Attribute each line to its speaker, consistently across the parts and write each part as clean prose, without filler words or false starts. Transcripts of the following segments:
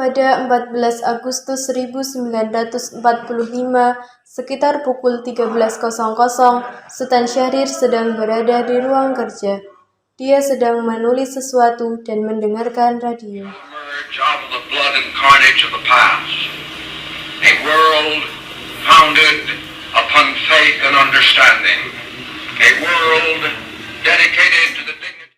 Speaker 1: Pada 14 Agustus 1945, sekitar pukul 13.00, Sultan Syahrir sedang berada di ruang kerja. Dia sedang menulis sesuatu dan mendengarkan radio.
Speaker 2: Of the blood and carnage of the past, a world founded upon faith and understanding, a world dedicated to the dignity.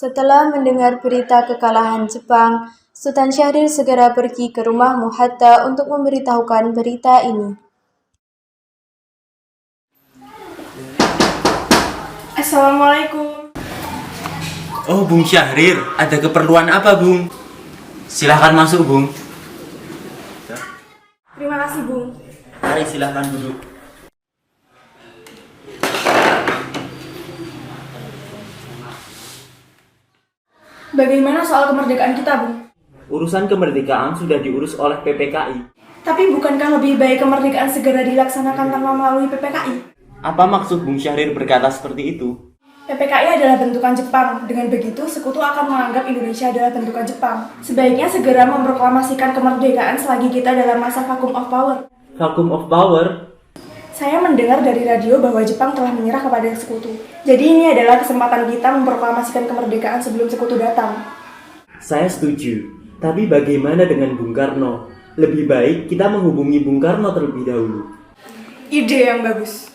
Speaker 1: Setelah mendengar berita kekalahan Jepang, Sultan Syahrir segera pergi ke rumah Muhatta untuk memberitahukan berita ini.
Speaker 3: Assalamualaikum.
Speaker 4: Oh, Bung Syahrir, ada keperluan apa, Bung? Silahkan masuk, Bung.
Speaker 3: Terima kasih, Bung.
Speaker 4: Mari silahkan duduk.
Speaker 3: Bagaimana soal kemerdekaan kita, Bung?
Speaker 4: Urusan kemerdekaan sudah diurus oleh PPKI.
Speaker 3: Tapi bukankah lebih baik kemerdekaan segera dilaksanakan tanpa melalui PPKI?
Speaker 4: Apa maksud Bung Syahrir berkata seperti itu?
Speaker 3: PPKI adalah bentukan Jepang. Dengan begitu, sekutu akan menganggap Indonesia adalah bentukan Jepang. Sebaiknya segera memproklamasikan kemerdekaan selagi kita dalam masa vacuum of power.
Speaker 4: Vacuum of power?
Speaker 3: Saya mendengar dari radio bahwa Jepang telah menyerah kepada sekutu. Jadi ini adalah kesempatan kita memproklamasikan kemerdekaan sebelum sekutu datang.
Speaker 4: Saya setuju. Tapi bagaimana dengan Bung Karno? Lebih baik kita menghubungi Bung Karno terlebih dahulu.
Speaker 3: Ide yang bagus.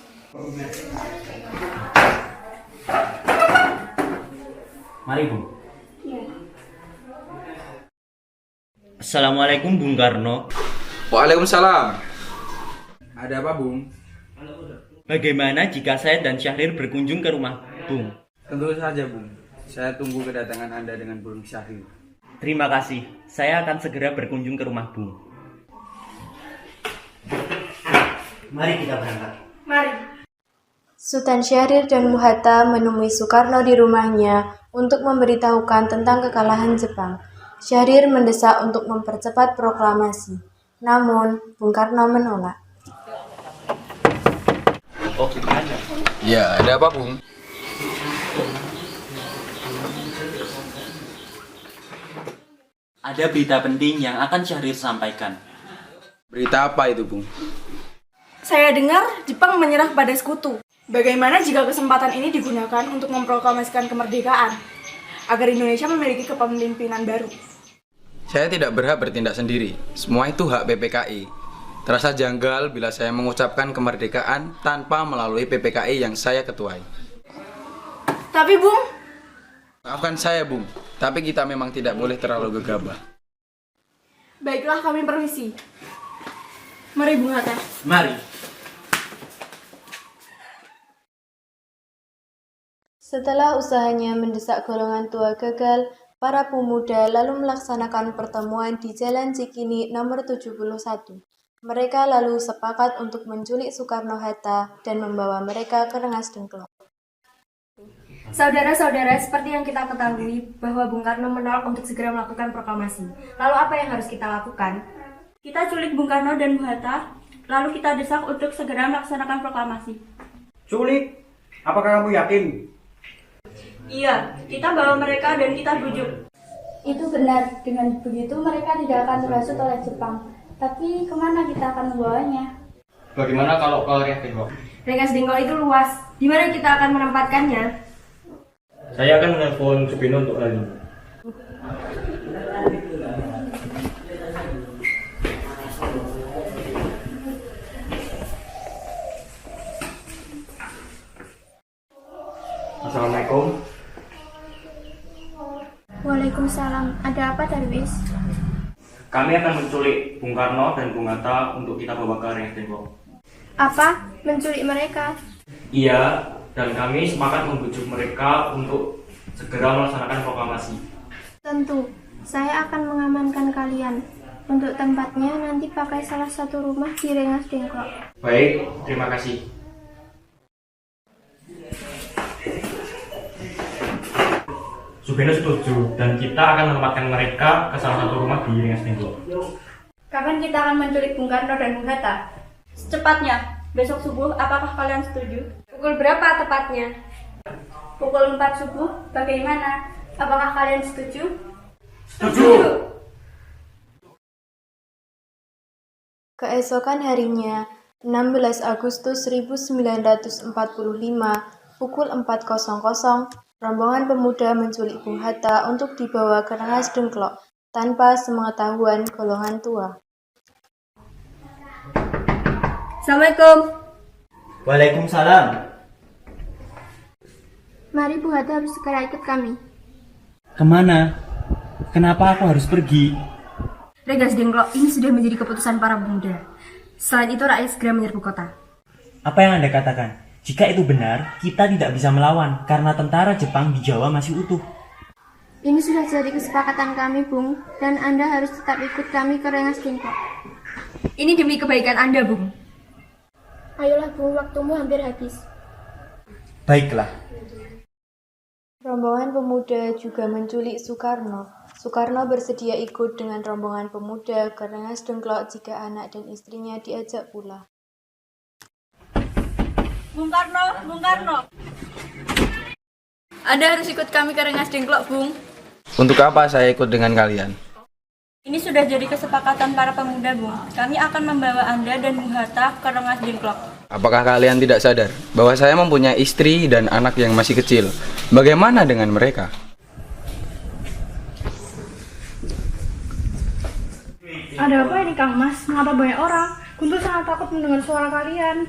Speaker 4: Mari, Bung. Assalamualaikum, Bung Karno.
Speaker 5: Waalaikumsalam. Ada apa, Bung?
Speaker 4: Bagaimana jika saya dan Syahrir berkunjung ke rumah Bung?
Speaker 5: Tentu saja, Bung. Saya tunggu kedatangan Anda dengan Bung Syahrir.
Speaker 4: Terima kasih. Saya akan segera berkunjung ke rumah Bung. Mari kita berangkat.
Speaker 3: Mari.
Speaker 1: Sultan Syahrir dan Muhatta menemui Soekarno di rumahnya untuk memberitahukan tentang kekalahan Jepang. Syahrir mendesak untuk mempercepat proklamasi. Namun, Bung Karno menolak.
Speaker 4: Oh, gimana?
Speaker 5: Ya, ada apa, Bung?
Speaker 4: Ada berita penting yang akan Syahrir sampaikan.
Speaker 5: Berita apa itu, Bung?
Speaker 3: Saya dengar Jepang menyerah pada sekutu. Bagaimana jika kesempatan ini digunakan untuk memproklamasikan kemerdekaan agar Indonesia memiliki kepemimpinan baru?
Speaker 5: Saya tidak berhak bertindak sendiri. Semua itu hak PPKI. Terasa janggal bila saya mengucapkan kemerdekaan tanpa melalui PPKI yang saya ketuai.
Speaker 3: Tapi, Bung,
Speaker 5: Maafkan saya, Bung. Tapi kita memang tidak boleh terlalu gegabah.
Speaker 3: baiklah kami permisi. Mari, Bung Hatta.
Speaker 4: Mari.
Speaker 1: Setelah usahanya mendesak golongan tua gagal, para pemuda lalu melaksanakan pertemuan di Jalan Cikini nomor 71. Mereka lalu sepakat untuk menculik Soekarno-Hatta dan membawa mereka ke Rengas Dengklok.
Speaker 6: Saudara-saudara, seperti yang kita ketahui bahwa Bung Karno menolak untuk segera melakukan proklamasi. Lalu apa yang harus kita lakukan? Kita culik Bung Karno dan Bung Hatta, lalu kita desak untuk segera melaksanakan proklamasi.
Speaker 7: Culik? Apakah kamu yakin?
Speaker 6: Iya, kita bawa mereka dan kita bujuk.
Speaker 8: Itu benar, dengan begitu mereka tidak akan terhasut oleh Jepang. Tapi kemana kita akan membawanya?
Speaker 7: Bagaimana kalau ke Rengas Dengklok?
Speaker 6: Rengas Dengklok itu luas, di mana kita akan menempatkannya?
Speaker 7: Saya akan menelpon Supino untuk hal ini. Assalamualaikum.
Speaker 8: Waalaikumsalam. Ada apa, Darwis?
Speaker 7: Kami akan menculik Bung Karno dan Bung Hatta untuk kita bawa ke Rengas Dengklok.
Speaker 8: Apa? Menculik mereka?
Speaker 7: Iya, dan kami sepakat membujuk mereka untuk segera melaksanakan proklamasi.
Speaker 8: Tentu. Saya akan mengamankan kalian. Untuk tempatnya nanti pakai salah satu rumah di Rengas Dengklok.
Speaker 7: Baik, terima kasih. Supino setuju, dan kita akan menempatkan mereka ke salah satu rumah di Rengas Dengklok.
Speaker 6: Kapan kita akan menculik Bung Karno dan Bung Hatta? Secepatnya, besok subuh. Apakah kalian setuju? Pukul berapa tepatnya? Pukul 4 subuh, bagaimana? Apakah kalian setuju?
Speaker 7: Setuju.
Speaker 1: Keesokan harinya, 16 Agustus 1945, pukul 4.00, rombongan pemuda menculik Bung Hatta untuk dibawa ke Rengas Dengklok tanpa sepengetahuan golongan tua.
Speaker 6: Assalamualaikum.
Speaker 4: Waalaikumsalam.
Speaker 8: Mari Bu Hatta harus segera ikut kami.
Speaker 4: Kemana? Kenapa aku harus pergi?
Speaker 6: Rengas Dengklok ini sudah menjadi keputusan para pemuda. Selain itu rakyat segera menyerbu kota.
Speaker 4: Apa yang Anda katakan? Jika itu benar, kita tidak bisa melawan karena tentara Jepang di Jawa masih utuh.
Speaker 8: Ini sudah jadi kesepakatan kami, Bung, dan Anda harus tetap ikut kami ke Rengas Dengklok.
Speaker 6: Ini demi kebaikan Anda, Bung.
Speaker 8: Ayolah, Bung, waktumu hampir habis.
Speaker 4: Baiklah.
Speaker 1: Rombongan pemuda juga menculik Soekarno. Soekarno bersedia ikut dengan rombongan pemuda ke Rengas Dengklok jika anak dan istrinya diajak pula.
Speaker 6: Bung Karno. Anda harus ikut kami ke Rengas Dengklok, Bung.
Speaker 5: Untuk apa saya ikut dengan kalian?
Speaker 6: Ini sudah jadi kesepakatan para pemuda, Bung. Kami akan membawa Anda dan Bung Hatta ke Rengas Dengklok.
Speaker 5: Apakah kalian tidak sadar bahwa saya mempunyai istri dan anak yang masih kecil? Bagaimana dengan mereka?
Speaker 3: Ada apa ini Kang Mas? Mengapa banyak orang? Guntur sangat takut mendengar suara kalian.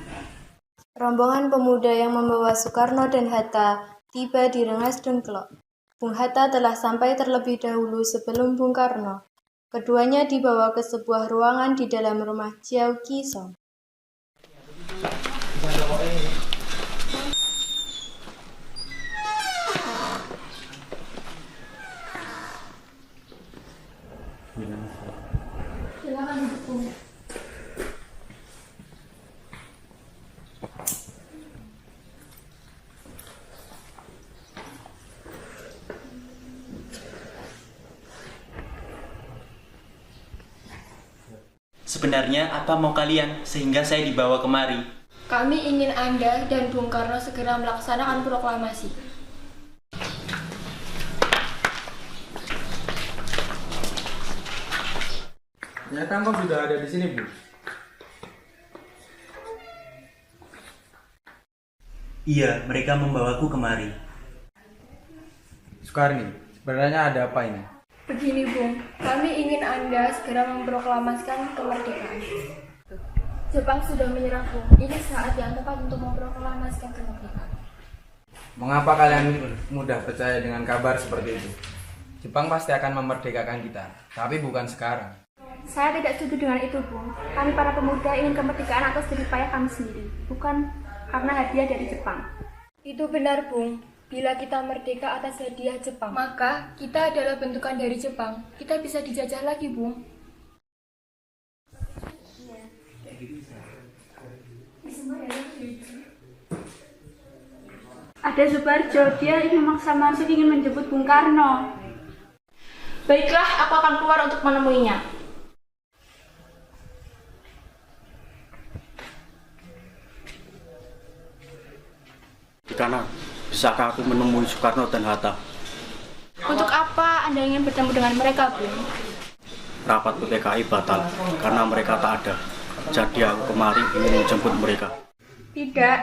Speaker 1: Rombongan pemuda yang membawa Soekarno dan Hatta tiba di Rengas Dengklok. Bung Hatta telah sampai terlebih dahulu sebelum Bung Karno. Keduanya dibawa ke sebuah ruangan di dalam rumah Chiao Ki-song.
Speaker 4: Sebenarnya apa mau kalian sehingga saya dibawa kemari?
Speaker 8: Kami ingin Anda dan Bung Karno segera melaksanakan proklamasi.
Speaker 5: Ternyata engkau sudah ada di sini, Bu.
Speaker 4: Iya, mereka membawaku kemari.
Speaker 5: Soekarni, sebenarnya ada apa ini?
Speaker 8: Begini, Bung, kami ingin Anda segera memproklamasikan kemerdekaan. Jepang sudah menyerah, Bung. Ini saat yang tepat untuk memproklamasikan kemerdekaan.
Speaker 5: Mengapa kalian mudah percaya dengan kabar seperti itu? Jepang pasti akan memerdekakan kita, tapi bukan sekarang.
Speaker 8: Saya tidak setuju dengan itu, Bung. Kami para pemuda ingin kemerdekaan atas jerih payah kami sendiri, bukan karena hadiah dari Jepang. Itu benar, Bung. Bila kita merdeka atas hadiah Jepang, maka kita adalah bentukan dari Jepang. Kita bisa dijajah lagi, Bung.
Speaker 6: Ada Subarjo, dia memaksa masuk ingin menjemput Bung Karno.
Speaker 3: Baiklah, aku akan keluar untuk menemuinya.
Speaker 9: Karena bisakah aku menemui Soekarno dan Hatta?
Speaker 3: Untuk apa Anda ingin bertemu dengan mereka, Bung?
Speaker 9: Rapat PPKI batal karena mereka tak ada. Jadi aku kemari ingin menjemput mereka.
Speaker 3: Tidak,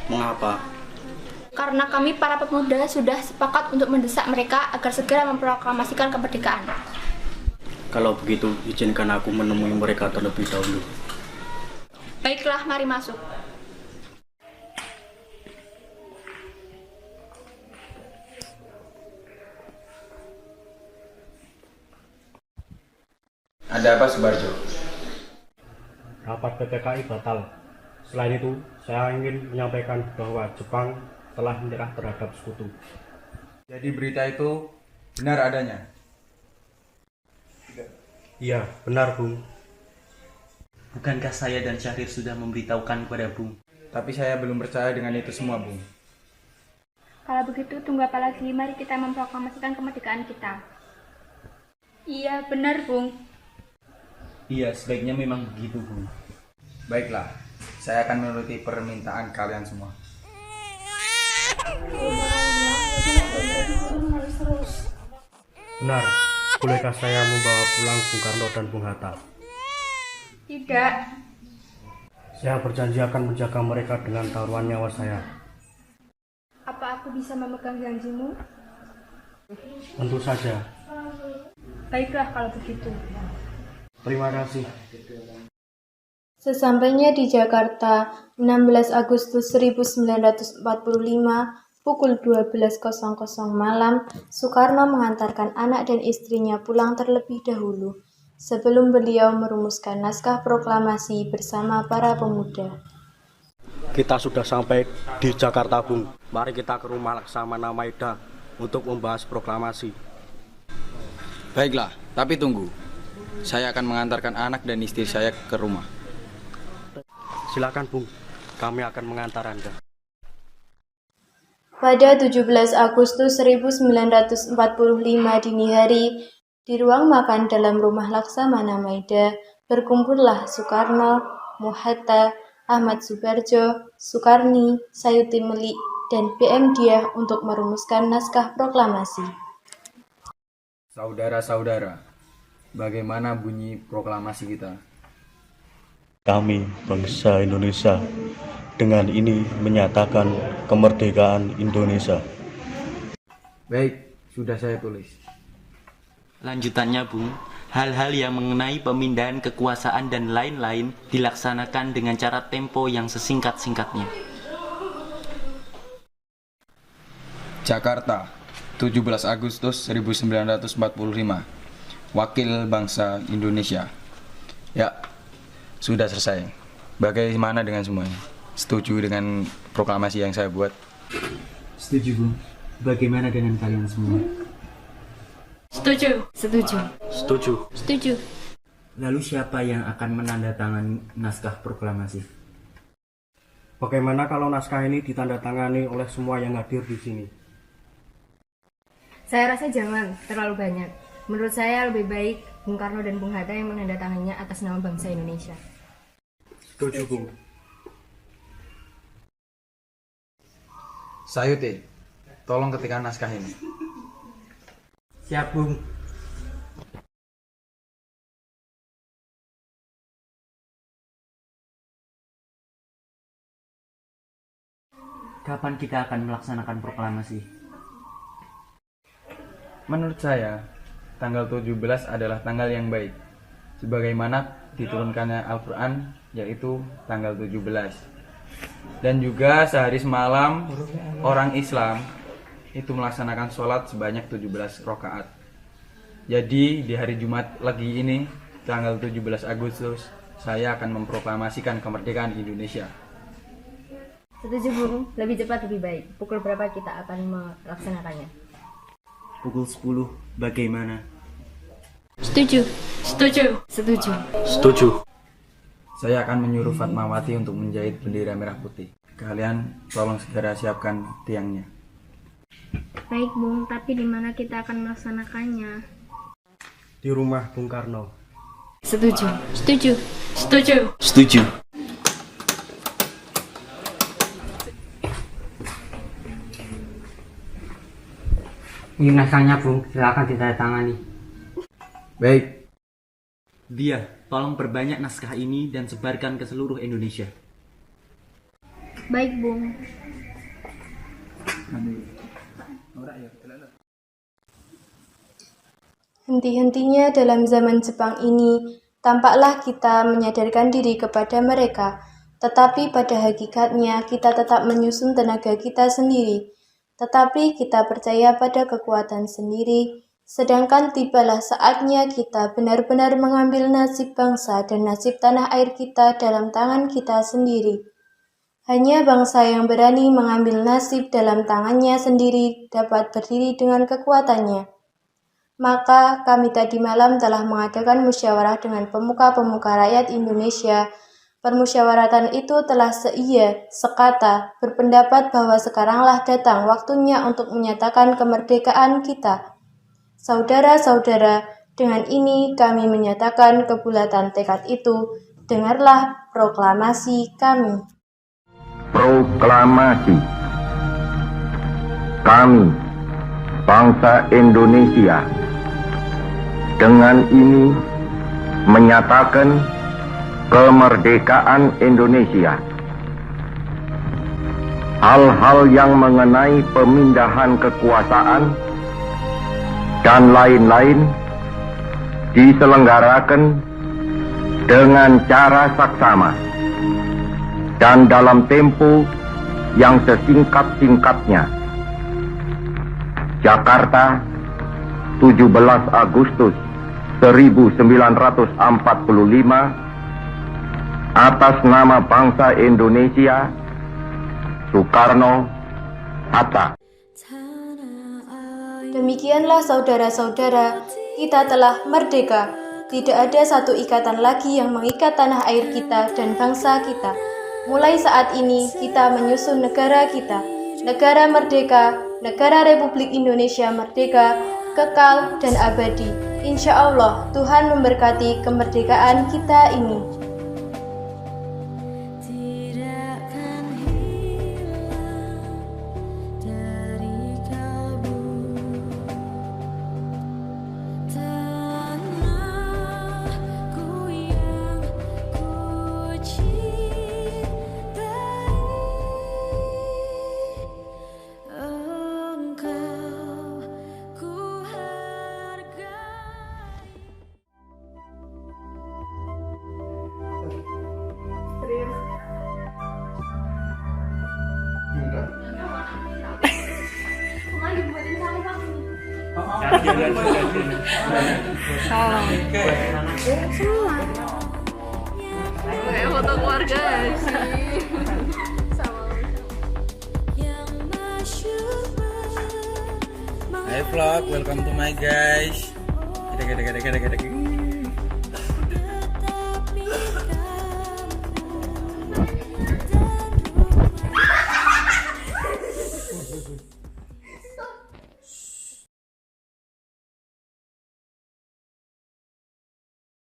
Speaker 9: Mengapa?
Speaker 3: karena kami para pemuda sudah sepakat untuk mendesak mereka agar segera memproklamasikan kemerdekaan.
Speaker 9: Kalau begitu, izinkan aku menemui mereka terlebih dahulu.
Speaker 3: Baiklah, mari masuk.
Speaker 5: Ada apa, Subarjo?
Speaker 7: Rapat PPKI batal. Selain itu, saya ingin menyampaikan bahwa Jepang telah menyerah terhadap sekutu.
Speaker 5: Jadi berita itu benar adanya?
Speaker 7: Iya, benar, Bung.
Speaker 4: Bukankah saya dan Syahrir sudah memberitahukan kepada Bung?
Speaker 5: Tapi saya belum percaya dengan itu semua, Bung.
Speaker 6: Kalau begitu, tunggu apa lagi? Mari kita memproklamasikan kemerdekaan kita. Iya, benar, Bung.
Speaker 4: Iya, sebaiknya memang begitu, Bung.
Speaker 5: Baiklah, saya akan menuruti permintaan kalian semua.
Speaker 8: terus.
Speaker 7: Benar, bolehkah saya membawa pulang Bung Karno dan Bung Hatta?
Speaker 8: Tidak.
Speaker 7: Saya berjanji akan menjaga mereka dengan taruhan nyawa saya.
Speaker 8: Apa aku bisa memegang janjimu?
Speaker 7: Tentu saja.
Speaker 8: Baiklah kalau begitu.
Speaker 7: Terima kasih.
Speaker 1: Sesampainya di Jakarta, 16 Agustus 1945, pukul 12.00 malam, Soekarno mengantarkan anak dan istrinya pulang terlebih dahulu, sebelum beliau merumuskan naskah proklamasi bersama para pemuda.
Speaker 7: Kita sudah sampai di Jakarta, Bung. Mari kita ke rumah Laksamana Maeda untuk membahas proklamasi.
Speaker 5: Baiklah, tapi tunggu. Saya akan mengantarkan anak dan istri saya ke rumah.
Speaker 7: Silakan, Bung. Kami akan mengantar Anda.
Speaker 1: Pada 17 Agustus 1945 dini hari, di ruang makan dalam rumah Laksamana Maeda, berkumpullah Soekarno, Mohatta, Ahmad Subarjo, Soekarni, Sayuti Melik, dan BM Diah untuk merumuskan naskah proklamasi.
Speaker 5: Saudara-saudara, bagaimana bunyi proklamasi kita?
Speaker 9: Kami, bangsa Indonesia, dengan ini menyatakan kemerdekaan Indonesia.
Speaker 5: Baik, sudah saya tulis.
Speaker 10: Lanjutannya, Bung, hal-hal yang mengenai pemindahan kekuasaan dan lain-lain dilaksanakan dengan cara tempo yang sesingkat-singkatnya.
Speaker 5: Jakarta, 17 Agustus 1945. Wakil Bangsa Indonesia. Ya, sudah selesai. Bagaimana dengan semuanya? Setuju dengan proklamasi yang saya buat?
Speaker 4: Setuju, Bung. Bagaimana dengan kalian semua?
Speaker 8: Setuju. Setuju.
Speaker 7: Setuju.
Speaker 8: Setuju.
Speaker 4: Lalu siapa yang akan menandatangani naskah proklamasi?
Speaker 7: Bagaimana kalau naskah ini ditandatangani oleh semua yang hadir di sini?
Speaker 6: Saya rasa jangan terlalu banyak. Menurut saya lebih baik Bung Karno dan Bung Hatta yang menandatanganinya atas nama bangsa Indonesia.
Speaker 7: Setuju, Bung.
Speaker 5: Sayuti, tolong ketikkan naskah ini.
Speaker 4: Siap, Bung. Kapan kita akan melaksanakan proklamasi?
Speaker 5: Menurut saya, tanggal 17 adalah tanggal yang baik, sebagaimana diturunkannya Al-Quran, yaitu tanggal 17. Dan juga sehari semalam orang Islam itu melaksanakan sholat sebanyak 17 rakaat. Jadi di hari Jumat lagi ini, tanggal 17 Agustus, saya akan memproklamasikan kemerdekaan Indonesia.
Speaker 6: Setuju, Bung. Lebih cepat lebih baik. Pukul berapa kita akan melaksanakannya?
Speaker 4: Pukul 10, bagaimana?
Speaker 8: Setuju. Setuju.
Speaker 6: Setuju.
Speaker 7: Setuju.
Speaker 5: Saya akan menyuruh Fatmawati untuk menjahit bendera merah putih. Kalian tolong segera siapkan tiangnya.
Speaker 8: Baik, Bung, tapi di mana kita akan melaksanakannya?
Speaker 7: Di rumah Bung Karno.
Speaker 8: Setuju. Setuju. Setuju.
Speaker 10: Setuju.
Speaker 11: Ini naskahnya, Bung. Silakan ditandatangani.
Speaker 5: Baik.
Speaker 10: Dia, tolong perbanyak naskah ini dan sebarkan ke seluruh Indonesia.
Speaker 8: Baik, Bung.
Speaker 1: Henti-hentinya dalam zaman Jepang ini, tampaklah kita menyadarkan diri kepada mereka, tetapi pada hakikatnya kita tetap menyusun tenaga kita sendiri. Tetapi kita percaya pada kekuatan sendiri, sedangkan tibalah saatnya kita benar-benar mengambil nasib bangsa dan nasib tanah air kita dalam tangan kita sendiri. Hanya bangsa yang berani mengambil nasib dalam tangannya sendiri dapat berdiri dengan kekuatannya. Maka kami tadi malam telah mengadakan musyawarah dengan pemuka-pemuka rakyat Indonesia. Permusyawaratan itu telah sekata berpendapat bahwa sekaranglah datang waktunya untuk menyatakan kemerdekaan kita. Saudara-saudara, dengan ini kami menyatakan kebulatan tekad itu. Dengarlah proklamasi kami.
Speaker 2: Proklamasi. Kami, bangsa Indonesia dengan ini menyatakan kemerdekaan Indonesia. Hal-hal yang mengenai pemindahan kekuasaan dan lain-lain diselenggarakan dengan cara saksama dan dalam tempo yang sesingkat-singkatnya. Jakarta, 17 Agustus 1945, atas nama bangsa Indonesia, Soekarno, Hatta.
Speaker 1: Demikianlah saudara-saudara, kita telah merdeka. Tidak ada satu ikatan lagi yang mengikat tanah air kita dan bangsa kita. Mulai saat ini kita menyusun negara kita, negara merdeka, negara Republik Indonesia merdeka, kekal dan abadi. Insya Allah Tuhan memberkati kemerdekaan kita ini.
Speaker 12: Kayak foto keluarga sih.
Speaker 5: Hai vlog, welcome to my guys.